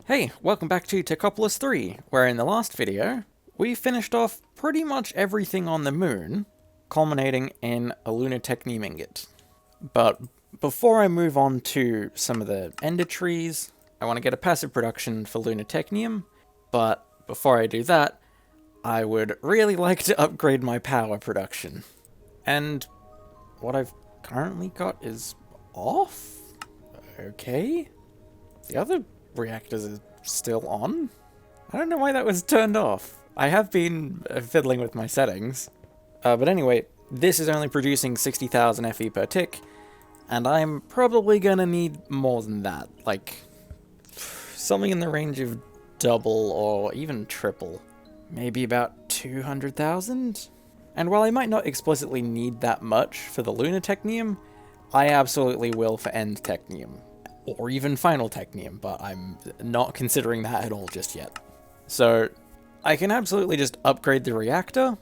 Hey, welcome back to Techopolis 3, where in the last video, we finished off pretty much everything on the moon, culminating in a lunar technium ingot. But before I move on to some of the ender trees, I want to get a passive production for lunar technium, but before I do that, I would really like to upgrade my power production. And what I've currently got is off? Okay. The other reactors are still on? I don't know why that was turned off. I have been fiddling with my settings. But anyway, this is only producing 60,000 FE per tick, and I'm probably gonna need more than that. Like, something in the range of double or even triple. Maybe about 200,000? And while I might not explicitly need that much for the lunar technium, I absolutely will for end technium. Or even final technium, but I'm not considering that at all just yet. So, I can absolutely just upgrade the reactor,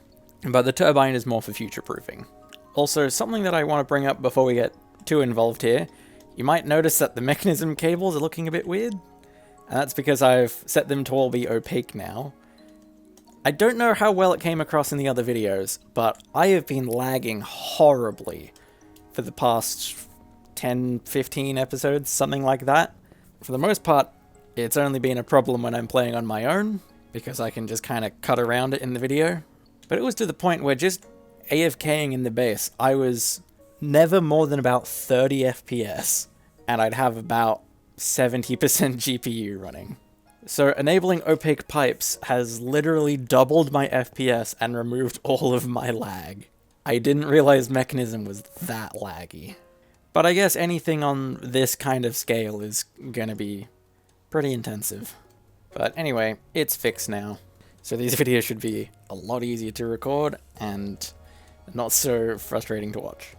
but the turbine is more for future-proofing. Also, something that I want to bring up before we get too involved here, you might notice that the mechanism cables are looking a bit weird, and that's because I've set them to all be opaque now. I don't know how well it came across in the other videos, but I have been lagging horribly for the past 10, 15 episodes, something like that. For the most part, it's only been a problem when I'm playing on my own, because I can just kind of cut around it in the video. But it was to the point where just AFKing in the base, I was never more than about 30 FPS, and I'd have about 70% GPU running. So enabling opaque pipes has literally doubled my FPS and removed all of my lag. I didn't realize Mechanism was that laggy. But I guess anything on this kind of scale is gonna be pretty intensive. But anyway, it's fixed now. So these videos should be a lot easier to record and not so frustrating to watch.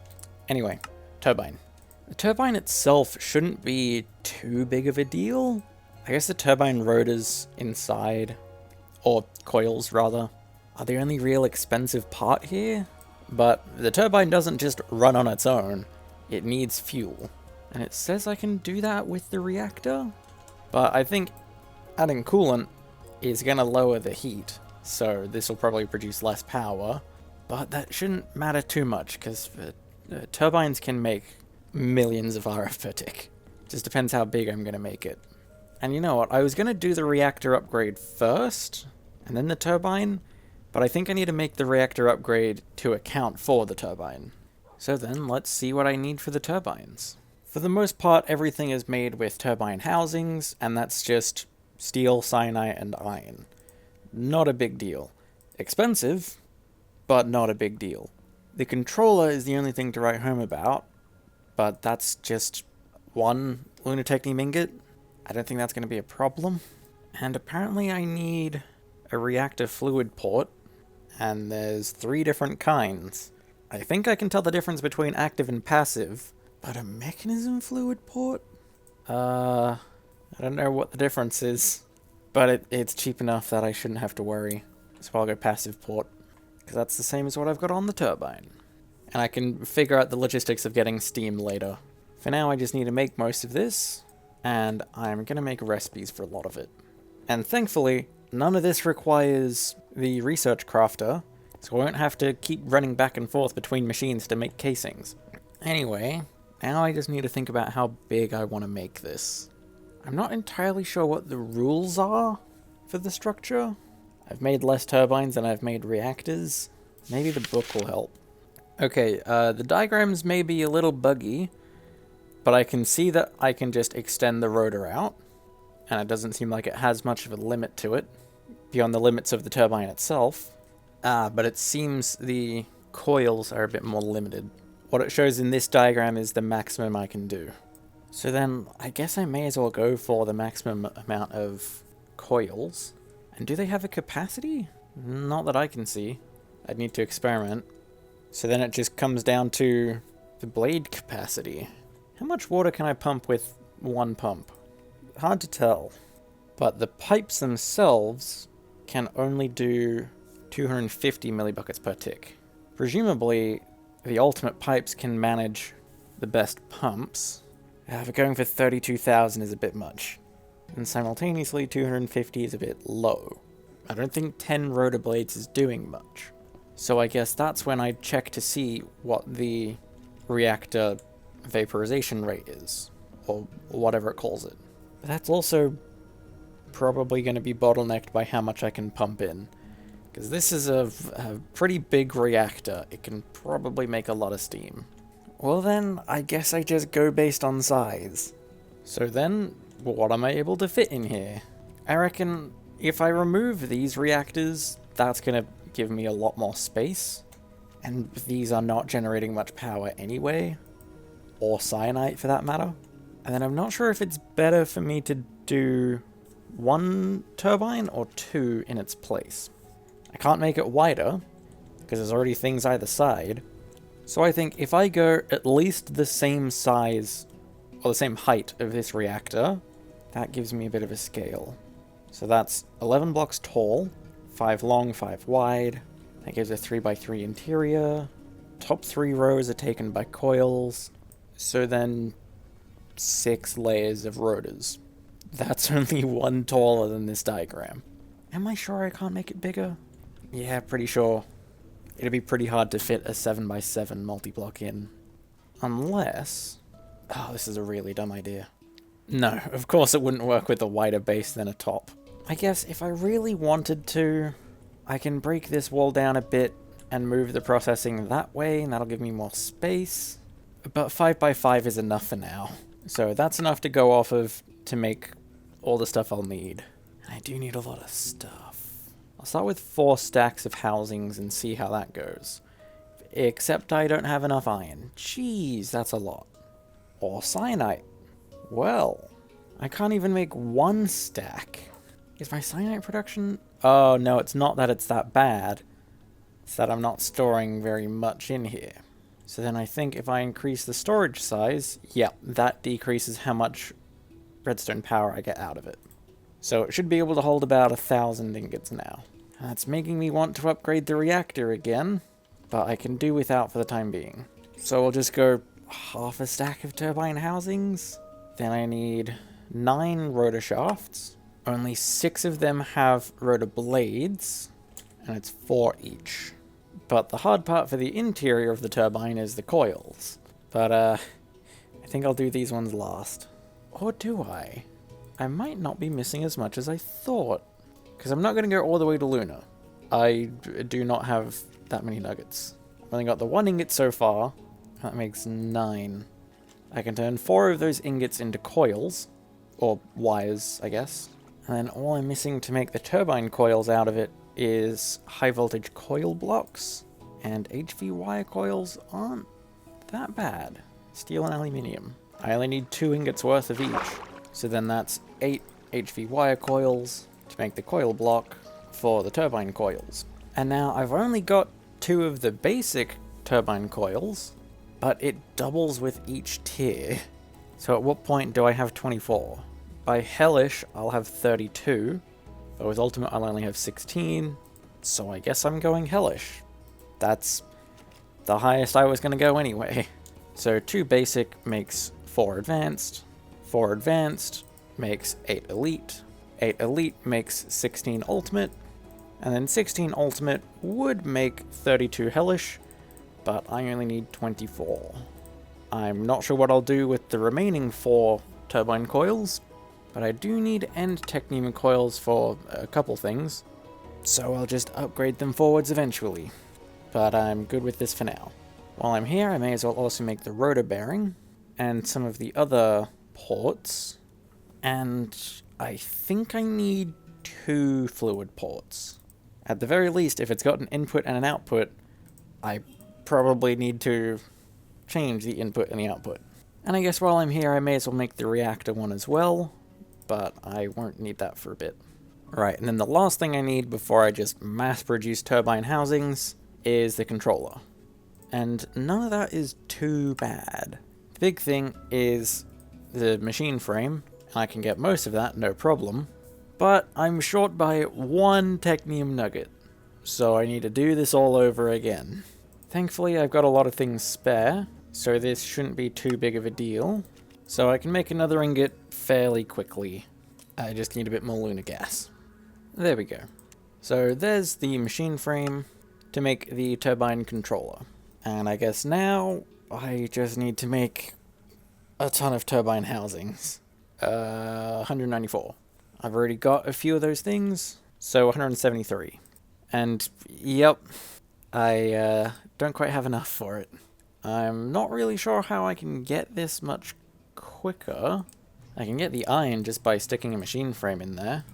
Anyway, turbine. The turbine itself shouldn't be too big of a deal. I guess the turbine rotors inside, or coils rather, are the only real expensive part here. But the turbine doesn't just run on its own. It needs fuel. And it says I can do that with the reactor? But I think adding coolant is going to lower the heat, so this will probably produce less power. But that shouldn't matter too much, because turbines can make millions of RF per tick. Just depends how big I'm going to make it. And you know what, I was going to do the reactor upgrade first, and then the turbine, but I think I need to make the reactor upgrade to account for the turbine. So then, let's see what I need for the turbines. For the most part, everything is made with turbine housings, and that's just steel, cyanide, and iron. Not a big deal. Expensive, but not a big deal. The controller is the only thing to write home about, but that's just one lunar technium ingot. I don't think that's going to be a problem. And apparently I need a reactor fluid port, and there's 3 different kinds. I think I can tell the difference between active and passive, but a mechanism fluid port? I don't know what the difference is, but it's cheap enough that I shouldn't have to worry. So I'll go passive port, because that's the same as what I've got on the turbine. And I can figure out the logistics of getting steam later. For now, I just need to make most of this, and I'm going to make recipes for a lot of it. And thankfully, none of this requires the research crafter, so I won't have to keep running back and forth between machines to make casings. Anyway, now I just need to think about how big I want to make this. I'm not entirely sure what the rules are for the structure. I've made less turbines than I've made reactors. Maybe the book will help. Okay, the diagrams may be a little buggy, but I can see that I can just extend the rotor out, and it doesn't seem like it has much of a limit to it, beyond the limits of the turbine itself. But it seems the coils are a bit more limited. What it shows in this diagram is the maximum I can do. So then, I guess I may as well go for the maximum amount of coils. And do they have a capacity? Not that I can see. I'd need to experiment. So then it just comes down to the blade capacity. How much water can I pump with one pump? Hard to tell. But the pipes themselves can only do 250 millibuckets per tick. Presumably, the ultimate pipes can manage the best pumps. But going for 32,000 is a bit much. and simultaneously 250 is a bit low. I don't think 10 rotor blades is doing much. So I guess that's when I check to see what the reactor vaporization rate is, or whatever it calls it. But that's also probably going to be bottlenecked by how much I can pump in, because this is a pretty big reactor. It can probably make a lot of steam. Well then, I guess I just go based on size. So then, what am I able to fit in here? I reckon if I remove these reactors, that's going to give me a lot more space, and these are not generating much power anyway, or cyanite for that matter. And then I'm not sure if it's better for me to do 1 turbine or 2 in its place. I can't make it wider, because there's already things either side. So I think if I go at least the same size, or the same height of this reactor, that gives me a bit of a scale. So that's 11 blocks tall, 5 long, 5 wide. That gives a 3x3 interior. Top 3 rows are taken by coils. So then 6 layers of rotors. That's only 1 taller than this diagram. Am I sure I can't make it bigger? Yeah, pretty sure. It'd be pretty hard to fit a 7x7 multi-block in. Unless... oh, this is a really dumb idea. No, of course it wouldn't work with a wider base than a top. I guess if I really wanted to, I can break this wall down a bit and move the processing that way, and that'll give me more space. But 5x5 is enough for now. So that's enough to go off of to make all the stuff I'll need. And I do need a lot of stuff. I'll start with 4 stacks of housings and see how that goes. Except I don't have enough iron. Jeez, that's a lot. Or cyanite. Well, I can't even make 1 stack. Is my cyanite production... oh, no, it's not that it's that bad. It's that I'm not storing very much in here. So then I think if I increase the storage size, yeah, that decreases how much redstone power I get out of it. So it should be able to hold about 1,000 ingots now. That's making me want to upgrade the reactor again, but I can do without for the time being. So I'll just go half a stack of turbine housings. Then I need 9 rotor shafts. Only 6 of them have rotor blades, and it's 4 each. But the hard part for the interior of the turbine is the coils. But, I think I'll do these ones last. Or do I? I might not be missing as much as I thought. Because I'm not going to go all the way to Luna. I do not have that many nuggets. I've only got the 1 ingot so far. That makes 9. I can turn 4 of those ingots into coils. Or wires, I guess. And then all I'm missing to make the turbine coils out of it is high voltage coil blocks, and HV wire coils aren't that bad. Steel and aluminium. I only need 2 ingots worth of each, so then that's 8 HV wire coils to make the coil block for the turbine coils. And now I've only got 2 of the basic turbine coils, but it doubles with each tier. So at what point do I have 24? By Hellish, I'll have 32. But with Ultimate, I'll only have 16, so I guess I'm going Hellish. That's the highest I was going to go anyway. So 2 basic makes 4 advanced, 4 advanced makes 8 elite, 8 elite makes 16 ultimate, and then 16 ultimate would make 32 Hellish, but I only need 24. I'm not sure what I'll do with the remaining 4 turbine coils, but I do need end technetium coils for a couple things, so I'll just upgrade them forwards eventually. But I'm good with this for now. While I'm here, I may as well also make the rotor bearing, and some of the other ports, and I think I need 2 fluid ports. At the very least, if it's got an input and an output, I probably need to change the input and the output. And I guess while I'm here, I may as well make the reactor one as well, but I won't need that for a bit. Right, and then the last thing I need before I just mass-produce turbine housings is the controller. And none of that is too bad. The big thing is the machine frame, and I can get most of that, no problem. But I'm short by 1 technetium nugget, so I need to do this all over again. Thankfully, I've got a lot of things spare, so this shouldn't be too big of a deal. So I can make another ingot fairly quickly. I just need a bit more lunar gas. There we go. So there's the machine frame to make the turbine controller. And I guess now I just need to make a ton of turbine housings. 194. I've already got a few of those things, so 173. And yep, I don't quite have enough for it. I'm not really sure how I can get this much quicker. I can get the iron just by sticking a machine frame in there,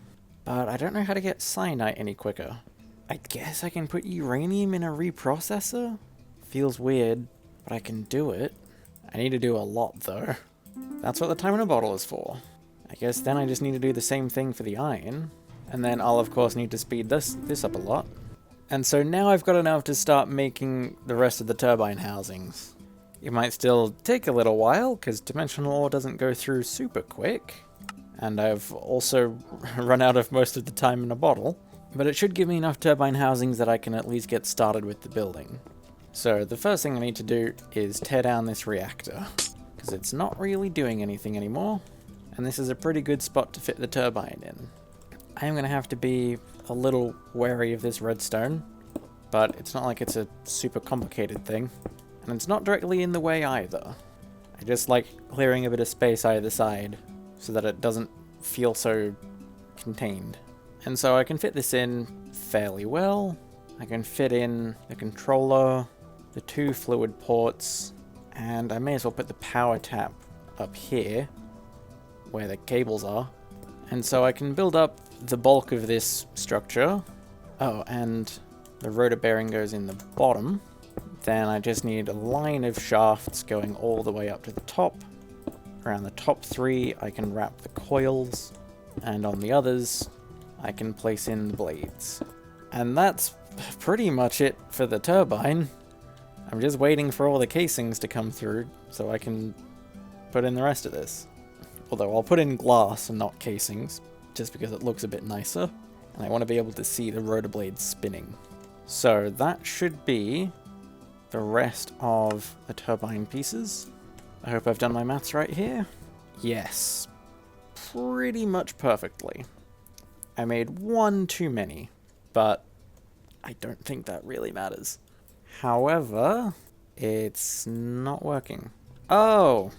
but I don't know how to get cyanite any quicker. I guess I can put uranium in a reprocessor? Feels weird, but I can do it. I need to do a lot though. That's what the time in a bottle is for. I guess then I just need to do the same thing for the iron, and then I'll of course need to speed this up a lot. And so now I've got enough to start making the rest of the turbine housings. It might still take a little while, because dimensional ore doesn't go through super quick, and I've also run out of most of the time in a bottle, but it should give me enough turbine housings that I can at least get started with the building. So the first thing I need to do is tear down this reactor, because it's not really doing anything anymore, and this is a pretty good spot to fit the turbine in. I am going to have to be a little wary of this redstone, but it's not like it's a super complicated thing, and it's not directly in the way either. I just like clearing a bit of space either side so that it doesn't feel so contained. And so I can fit this in fairly well. I can fit in the controller, the 2 fluid ports, and I may as well put the power tap up here where the cables are. And so I can build up the bulk of this structure. Oh, and the rotor bearing goes in the bottom. Then I just need a line of shafts going all the way up to the top. Around the top 3 I can wrap the coils, and on the others I can place in the blades. And that's pretty much it for the turbine. I'm just waiting for all the casings to come through so I can put in the rest of this. Although I'll put in glass and not casings, just because it looks a bit nicer, and I want to be able to see the rotor blades spinning. So that should be the rest of the turbine pieces. I hope I've done my maths right here. Yes, pretty much perfectly. I made one too many, but I don't think that really matters. However, it's not working. Oh!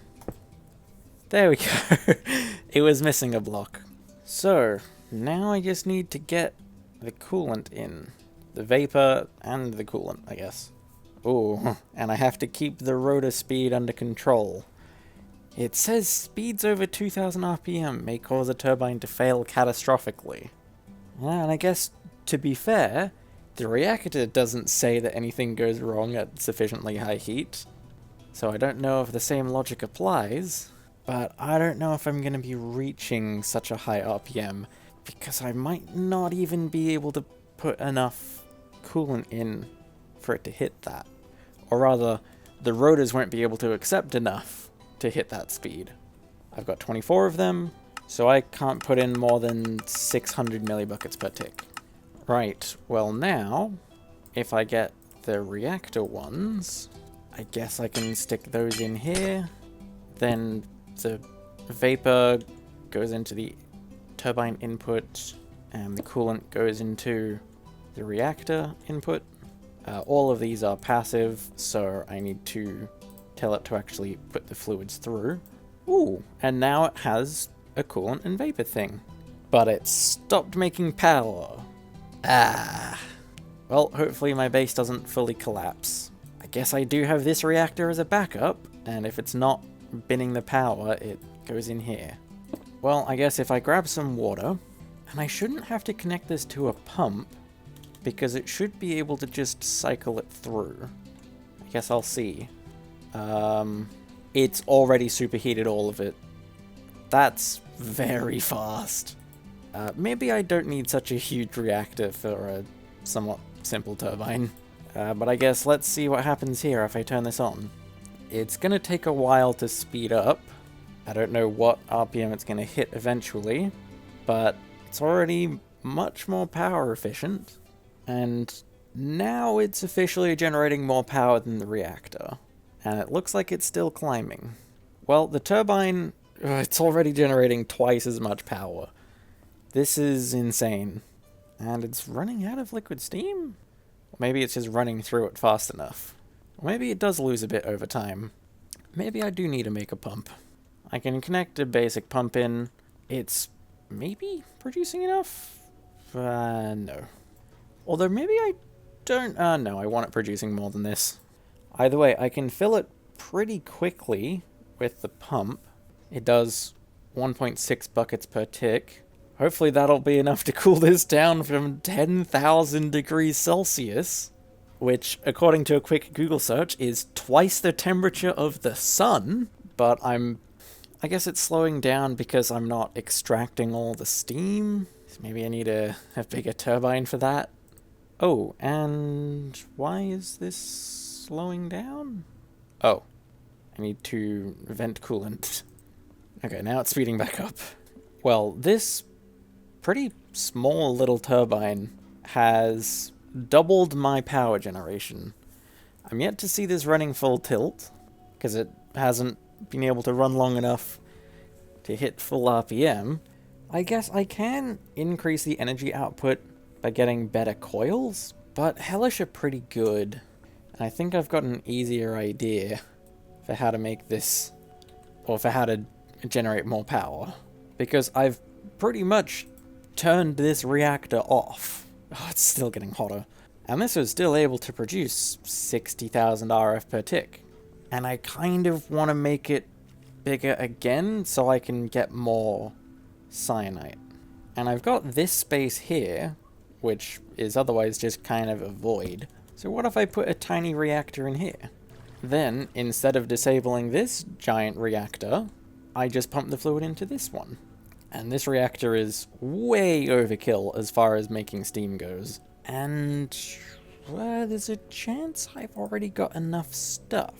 There we go. It was missing a block. So, now I just need to get the coolant in. The vapor and the coolant, I guess. Ooh, and I have to keep the rotor speed under control. It says speeds over 2000 RPM may cause a turbine to fail catastrophically. And I guess, to be fair, the reactor doesn't say that anything goes wrong at sufficiently high heat. So I don't know if the same logic applies. But I don't know if I'm going to be reaching such a high RPM, because I might not even be able to put enough coolant in for it to hit that. Or rather, the rotors won't be able to accept enough to hit that speed. I've got 24 of them, so I can't put in more than 600 millibuckets per tick. Right, well now, if I get the reactor ones, I guess I can stick those in here, then the vapor goes into the turbine input, and the coolant goes into the reactor input. All of these are passive, so I need to tell it to actually put the fluids through. Ooh, and now it has a coolant and vapor thing. But it stopped making power. Ah. Well, hopefully my base doesn't fully collapse. I guess I do have this reactor as a backup, and if it's not binning the power, it goes in here. Well, I guess if I grab some water, and I shouldn't have to connect this to a pump, because it should be able to just cycle it through. I guess I'll see. It's already superheated all of it. That's very fast. Maybe I don't need such a huge reactor for a somewhat simple turbine. But I guess let's see what happens here if I turn this on. It's going to take a while to speed up. I don't know what RPM it's going to hit eventually, but it's already much more power efficient, and now it's officially generating more power than the reactor, and it looks like it's still climbing. Well, the turbine, it's already generating twice as much power, This is insane. And it's running out of liquid steam? Or maybe it's just running through it fast enough. Or maybe it does lose a bit over time. Maybe I do need to make a pump. I can connect a basic pump in. It's maybe producing enough? No. Although maybe I don't... no, I want it producing more than this. Either way, I can fill it pretty quickly with the pump. It does 1.6 buckets per tick. Hopefully that'll be enough to cool this down from 10,000 degrees Celsius, which, according to a quick Google search, is twice the temperature of the sun. But I guess it's slowing down because I'm not extracting all the steam. So maybe I need a bigger turbine for that. Oh, and why is this slowing down? Oh, I need to vent coolant. Okay, now it's speeding back up. Well, this pretty small little turbine has doubled my power generation. I'm yet to see this running full tilt, because it hasn't been able to run long enough to hit full RPM. I guess I can increase the energy output by getting better coils, but hellish are pretty good. And I think I've got an easier idea for how to make this, or for how to generate more power. Because I've pretty much turned this reactor off. Oh, it's still getting hotter. And this was still able to produce 60,000 RF per tick. And I kind of want to make it bigger again so I can get more cyanite. And I've got this space here, which is otherwise just kind of a void. So what if I put a tiny reactor in here? Then, instead of disabling this giant reactor, I just pump the fluid into this one. And this reactor is way overkill as far as making steam goes. And well, there's a chance I've already got enough stuff.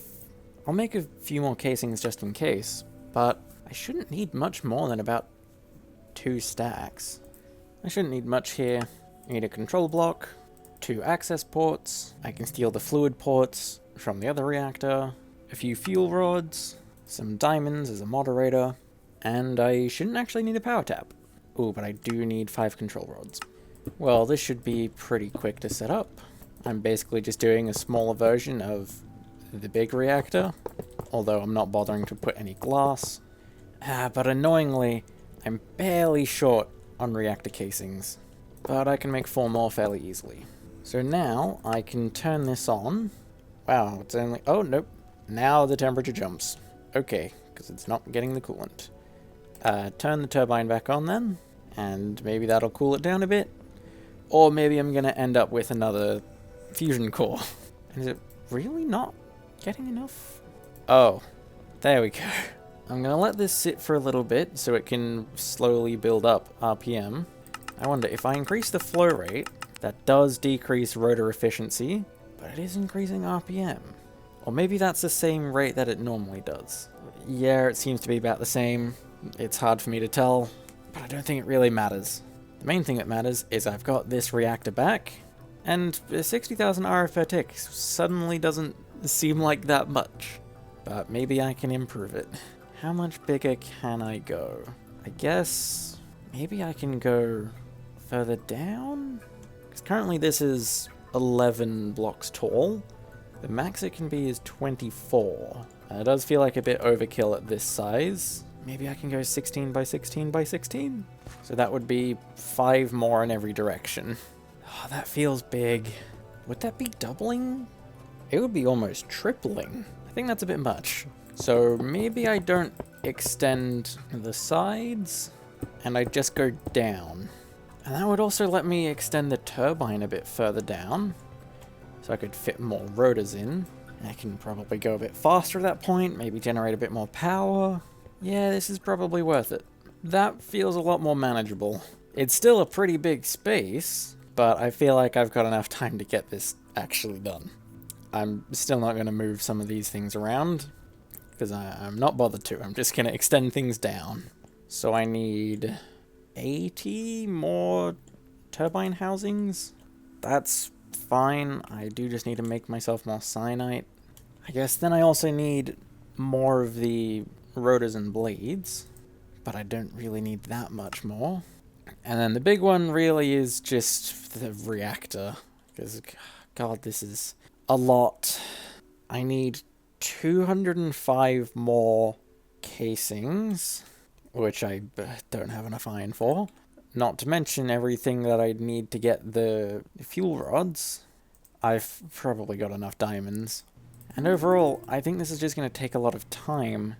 I'll make a few more casings just in case, but I shouldn't need much more than about 2 stacks. I shouldn't need much here. I need a control block, 2 access ports. I can steal the fluid ports from the other reactor, a few fuel rods, some diamonds as a moderator, and I shouldn't actually need a power tap. Ooh, but I do need 5 control rods. Well, this should be pretty quick to set up. I'm basically just doing a smaller version of the big reactor, although I'm not bothering to put any glass. But annoyingly, I'm barely short on reactor casings, but I can make 4 more fairly easily. So now I can turn this on. Wow, it's only... oh, nope. Now the temperature jumps. Okay, because it's not getting the coolant. Turn the turbine back on then, and maybe that'll cool it down a bit. Or maybe I'm going to end up with another fusion core. Is it really not getting enough? Oh, there we go. I'm going to let this sit for a little bit so it can slowly build up RPM. I wonder, if I increase the flow rate, that does decrease rotor efficiency, but it is increasing RPM. Or maybe that's the same rate that it normally does. Yeah, it seems to be about the same. It's hard for me to tell, but I don't think it really matters. The main thing that matters is I've got this reactor back, and 60,000 RF per tick suddenly doesn't seem like that much. But maybe I can improve it. How much bigger can I go? I guess maybe I can go further down? Because currently this is 11 blocks tall. The max it can be is 24. It does feel like a bit overkill at this size. Maybe I can go 16 by 16 by 16? So that would be 5 more in every direction. Oh, that feels big. Would that be doubling? It would be almost tripling. I think that's a bit much. So maybe I don't extend the sides, and I just go down. And that would also let me extend the turbine a bit further down, so I could fit more rotors in. And I can probably go a bit faster at that point, maybe generate a bit more power. Yeah, this is probably worth it. That feels a lot more manageable. It's still a pretty big space, but I feel like I've got enough time to get this actually done. I'm still not going to move some of these things around, because I'm not bothered to. I'm just going to extend things down. So I need 80 more turbine housings. That's fine. I do just need to make myself more cyanite. I guess then I also need more of the rotors and blades, but I don't really need that much more. And then the big one really is just the reactor. Because, God, this is a lot. I need 205 more casings, which I don't have enough iron for. Not to mention everything that I'd need to get the fuel rods. I've probably got enough diamonds. And overall, I think this is just going to take a lot of time.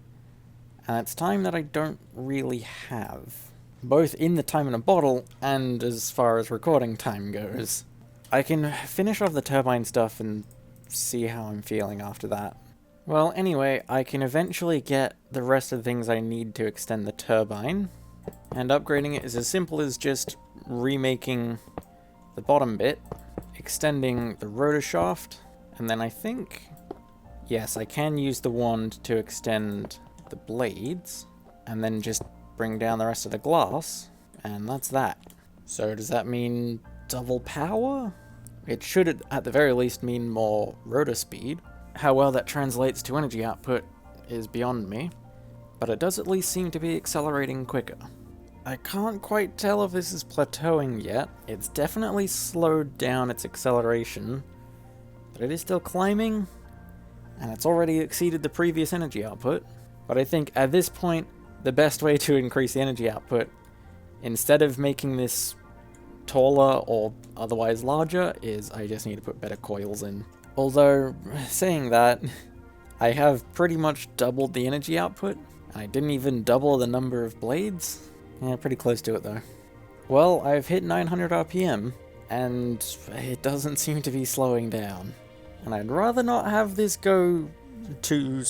And it's time that I don't really have. Both in the time in a bottle, and as far as recording time goes. I can finish off the turbine stuff and see how I'm feeling after that. Well, anyway, I can eventually get the rest of the things I need to extend the turbine. And upgrading it is as simple as just remaking the bottom bit, extending the rotor shaft, and then I think, yes, I can use the wand to extend the blades, and then just bring down the rest of the glass, and that's that. So does that mean double power? It should at the very least mean more rotor speed. How well that translates to energy output is beyond me, but it does at least seem to be accelerating quicker. I can't quite tell if this is plateauing yet. It's definitely slowed down its acceleration, but it is still climbing, and it's already exceeded the previous energy output. But I think at this point, the best way to increase the energy output, instead of making this taller or otherwise larger, is I just need to put better coils in. Although, saying that, I have pretty much doubled the energy output, and I didn't even double the number of blades. Yeah, pretty close to it though. Well, I've hit 900 RPM, and it doesn't seem to be slowing down. And I'd rather not have this go too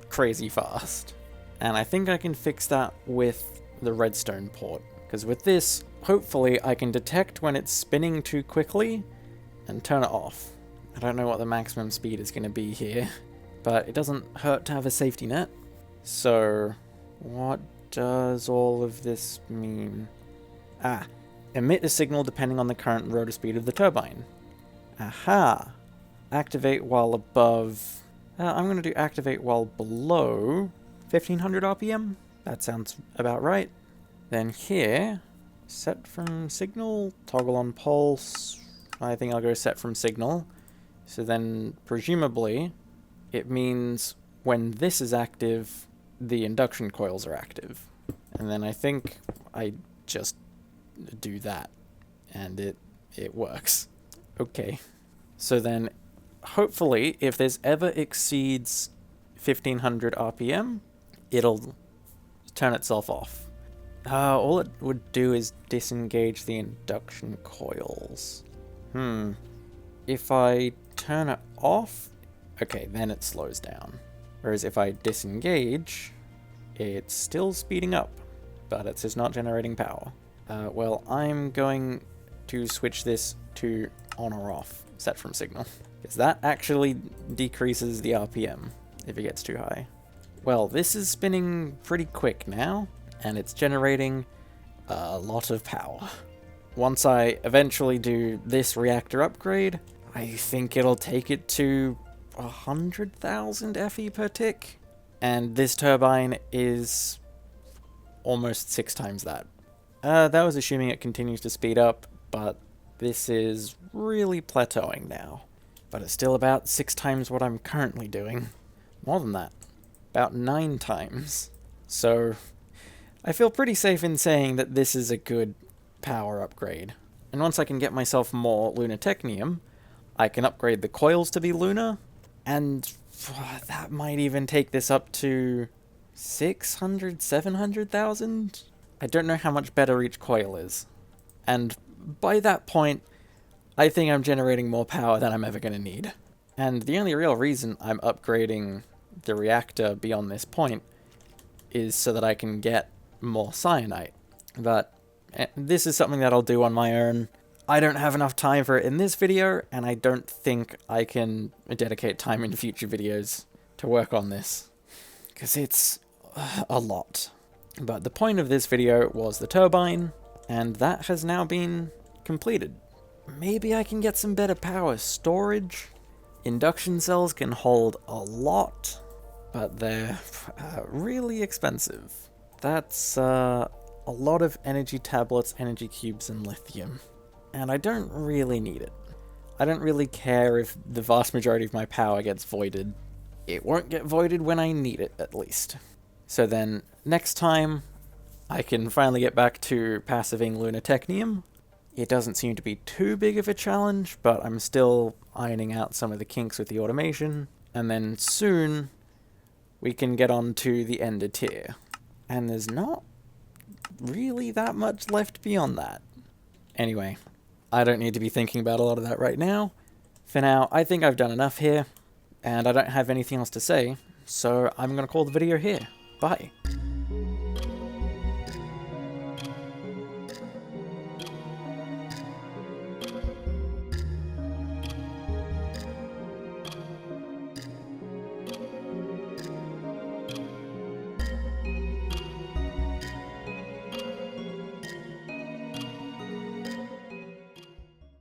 crazy fast. And I think I can fix that with the redstone port, because with this, hopefully I can detect when it's spinning too quickly and turn it off. I don't know what the maximum speed is going to be here, but it doesn't hurt to have a safety net. So, what does all of this mean? Emit a signal depending on the current rotor speed of the turbine. Aha! Activate while above... I'm going to do activate while below 1500 RPM. That sounds about right. Then here, set from signal, toggle on pulse. I think I'll go set from signal. So then, presumably, it means when this is active, the induction coils are active. And then I think I just do that, and it works. Okay. So then, hopefully, if this ever exceeds 1500 RPM, it'll turn itself off. All it would do is disengage the induction coils. If I turn it off, okay, then it slows down. Whereas if I disengage, it's still speeding up, but it's just not generating power. Well, I'm going to switch this to on or off, set from signal, because that actually decreases the RPM if it gets too high. Well, this is spinning pretty quick now, and it's generating a lot of power. Once I eventually do this reactor upgrade, I think it'll take it to 100,000 FE per tick, and this turbine is almost 6 times that. That was assuming it continues to speed up, but this is really plateauing now. But it's still about 6 times what I'm currently doing. More than that. About 9 times. So, I feel pretty safe in saying that this is a good power upgrade. And once I can get myself more lunatechnium, I can upgrade the coils to be lunar, and that might even take this up to 600, 700,000? I don't know how much better each coil is. And by that point, I think I'm generating more power than I'm ever going to need. And the only real reason I'm upgrading the reactor beyond this point is so that I can get more cyanite. But this is something that I'll do on my own. I don't have enough time for it in this video, and I don't think I can dedicate time in future videos to work on this, because it's a lot. But the point of this video was the turbine, and that has now been completed. Maybe I can get some better power storage. Induction cells can hold a lot, but they're really expensive. That's a a lot of energy tablets, energy cubes, and lithium. And I don't really need it. I don't really care if the vast majority of my power gets voided. It won't get voided when I need it, at least. So then, next time, I can finally get back to passiving lunatechnium. It doesn't seem to be too big of a challenge, but I'm still ironing out some of the kinks with the automation. And then soon, we can get on to the ender tier. And there's not really that much left beyond that. Anyway, I don't need to be thinking about a lot of that right now. For now, I think I've done enough here, and I don't have anything else to say, so I'm going to call the video here. Bye.